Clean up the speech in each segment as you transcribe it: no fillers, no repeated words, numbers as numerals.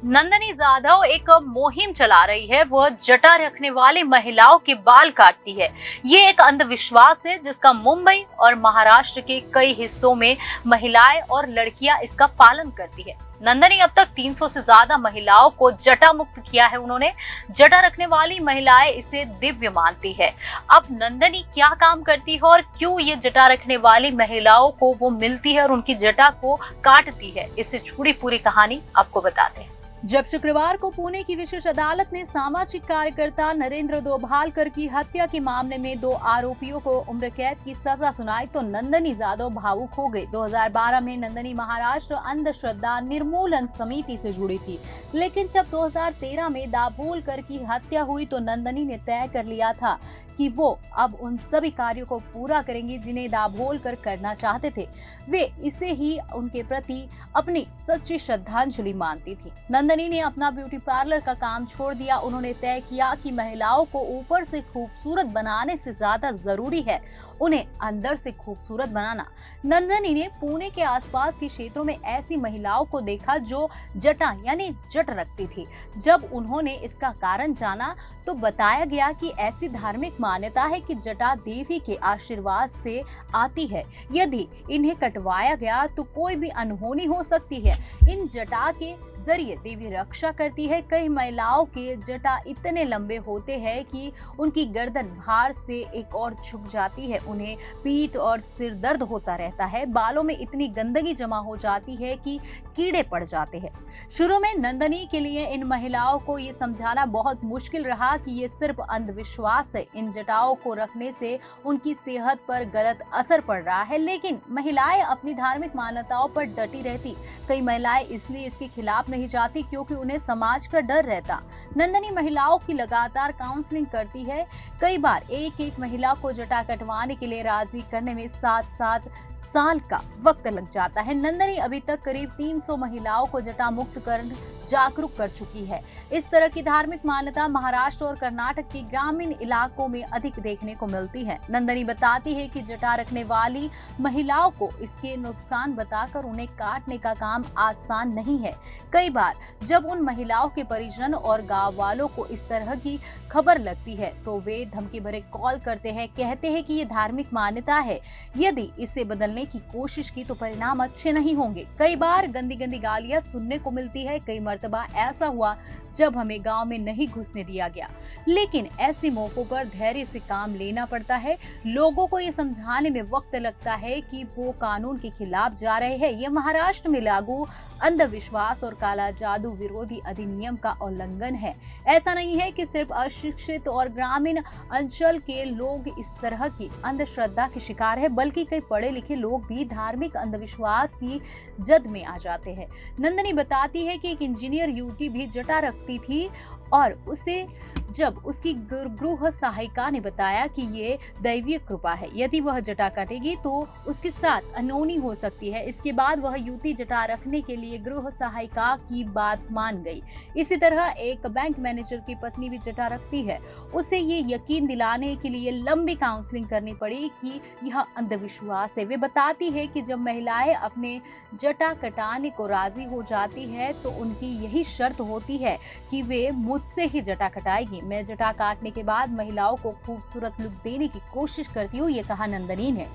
नंदनी जाधव एक मुहिम चला रही है। वह जटा रखने वाली महिलाओं के बाल काटती है। ये एक अंधविश्वास है जिसका मुंबई और महाराष्ट्र के कई हिस्सों में महिलाएं और लड़कियां इसका पालन करती है। नंदनी अब तक 300 से ज्यादा महिलाओं को जटा मुक्त किया है। उन्होंने जटा रखने वाली महिलाएं इसे दिव्य मानती है। अब नंदनी क्या काम करती है और क्यों ये जटा रखने वाली महिलाओं को वो मिलती है और उनकी जटा को काटती है, इससे जुड़ी पूरी कहानी आपको बताते हैं। जब शुक्रवार को पुणे की विशेष अदालत ने सामाजिक कार्यकर्ता नरेंद्र दोभालकर की हत्या के मामले में 2 आरोपियों को उम्र कैद की सजा सुनाई तो नंदनी जाधव भावुक हो गई। 2012 में नंदनी महाराष्ट्र अंधश्रद्धा निर्मूलन समिति से जुड़ी थी, लेकिन जब 2013 में दाभोलकर की हत्या हुई तो नंदनी ने तय कर लिया था कि वो अब उन सभी कार्यों को पूरा करेंगी जिन्हें दाभोलकर करना चाहते थे। वे इसे ही उनके प्रति अपनी सच्ची श्रद्धांजलि मानती थी। नंदनी ने अपना ब्यूटी पार्लर का काम छोड़ दिया। उन्होंने तय किया कि महिलाओं को ऊपर से खूबसूरत बनाने से ज्यादा जरूरी है उन्हें अंदर से खूबसूरत बनाना। नंदनी ने पुणे के आसपास के क्षेत्रों में ऐसी महिलाओं को देखा जो जटा यानी जट रखती थी। जब उन्होंने इसका कारण जाना तो बताया गया कि ऐसी धार्मिक मान्यता है कि जटा देवी के आशीर्वाद से आती है। यदि इन्हें कटवाया गया तो कोई भी अनहोनी हो सकती है। इन जटा के जरिए देवी रक्षा करती है। कई महिलाओं के जटा इतने लंबे होते हैं कि उनकी गर्दन भार से एक और झुक जाती है। उन्हें पीठ और सिर दर्द होता रहता है। बालों में इतनी गंदगी जमा हो जाती है कि कीड़े पड़ जाते हैं। शुरू में नंदनी के लिए इन महिलाओं को ये समझाना बहुत मुश्किल रहा कि ये सिर्फ अंधविश्वास है। इन जटाओं को रखने से उनकी सेहत पर गलत असर पड़ रहा है, लेकिन महिलाएं अपनी धार्मिक मान्यताओं पर डटी रहती। कई महिलाएं इसलिए इसके खिलाफ नहीं जाती क्योंकि उन्हें समाज का डर रहता। नंदनी महिलाओं की लगातार काउंसलिंग करती है। कई बार एक महिला को जटा कटवाने के लिए राजी करने में 7 साल का वक्त लग जाता है। नंदनी अभी तक करीब 300 महिलाओं को जटा मुक्त कर जागरूक कर चुकी है। इस तरह की धार्मिक मान्यता महाराष्ट्र और कर्नाटक के ग्रामीण इलाकों में अधिक देखने को मिलती है। नंदनी बताती है कि जटा रखने वाली महिलाओं को इसके नुकसान बताकर उन्हें काटने का काम आसान नहीं है। कई बार जब उन महिलाओं के परिजन और गांव वालों को इस तरह की खबर लगती है तो वे धमकी भरे कॉल करते हैं, कहते हैं कि ये धार्मिक मान्यता है, यदि इसे बदलने की कोशिश की तो परिणाम अच्छे नहीं होंगे। कई बार गंदी गालियां सुनने को मिलती है। कई मर्तबा ऐसा हुआ जब हमें गांव में नहीं घुसने दिया गया, लेकिन ऐसे मौकों पर धैर्य से काम लेना पड़ता है। लोगों को ये समझाने में वक्त लगता है कि वो कानून के खिलाफ जा रहे हैं। ये महाराष्ट्र में लागू अंधविश्वास और काला जादू विरोधी अधिनियम का उल्लंघन है। ऐसा नहीं है कि सिर्फ अशिक्षित और ग्रामीण अंचल के लोग इस तरह की अंधश्रद्धा के शिकार है, बल्कि कई पढ़े लिखे लोग भी धार्मिक अंधविश्वास की जद में आ जाते हैं। नंदनी बताती है कि एक इंजीनियर युवती भी जटा रखती थी और उसे जब उसकी गृह सहायिका ने बताया कि ये दैवीय कृपा है, यदि वह जटा काटेगी तो उसके साथ अनहोनी हो सकती है। इसके बाद वह युवती जटा रखने के लिए गृह सहायिका की बात मान गई। इसी तरह एक बैंक मैनेजर की पत्नी भी जटा रखती है। उसे ये यकीन दिलाने के लिए लंबी काउंसलिंग करनी पड़ी कि यह अंधविश्वास है। वे बताती है कि जब महिलाएं अपने जटा कटाने को राजी हो जाती है तो उनकी यही शर्त होती है कि वे मुझसे ही जटा कटाएगी। मैं जटा काटने के बाद महिलाओं को खूबसूरत लुक देने की कोशिश करती हूँ, ये कहा नंदनी ने।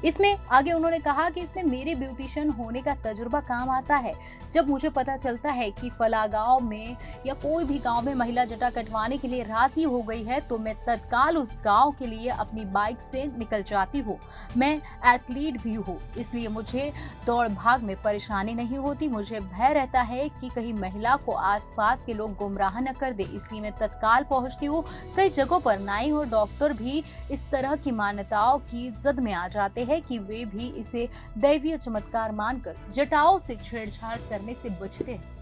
इसमें आगे उन्होंने कहा कि इसमें मेरे ब्यूटिशियन होने का तजुर्बा काम आता है। जब मुझे पता चलता है कि फला गांव में या कोई भी गांव में महिला जटा कटवाने के लिए राजी हो गई है तो मैं तत्काल उस गांव के लिए अपनी बाइक से निकल जाती हूँ। मैं एथलीट भी हूँ, इसलिए मुझे दौड़ भाग में परेशानी नहीं होती। मुझे भय रहता है कि कहीं महिला को आसपास के लोग गुमराह न कर दे, इसलिए मैं तत्काल पहुंचती हूँ। कई जगहों पर नाई और डॉक्टर भी इस तरह की मान्यताओं की जद में आ जाते हैं कि वे भी इसे दैवीय चमत्कार मानकर जटाओं से छेड़छाड़ करने से बचते हैं।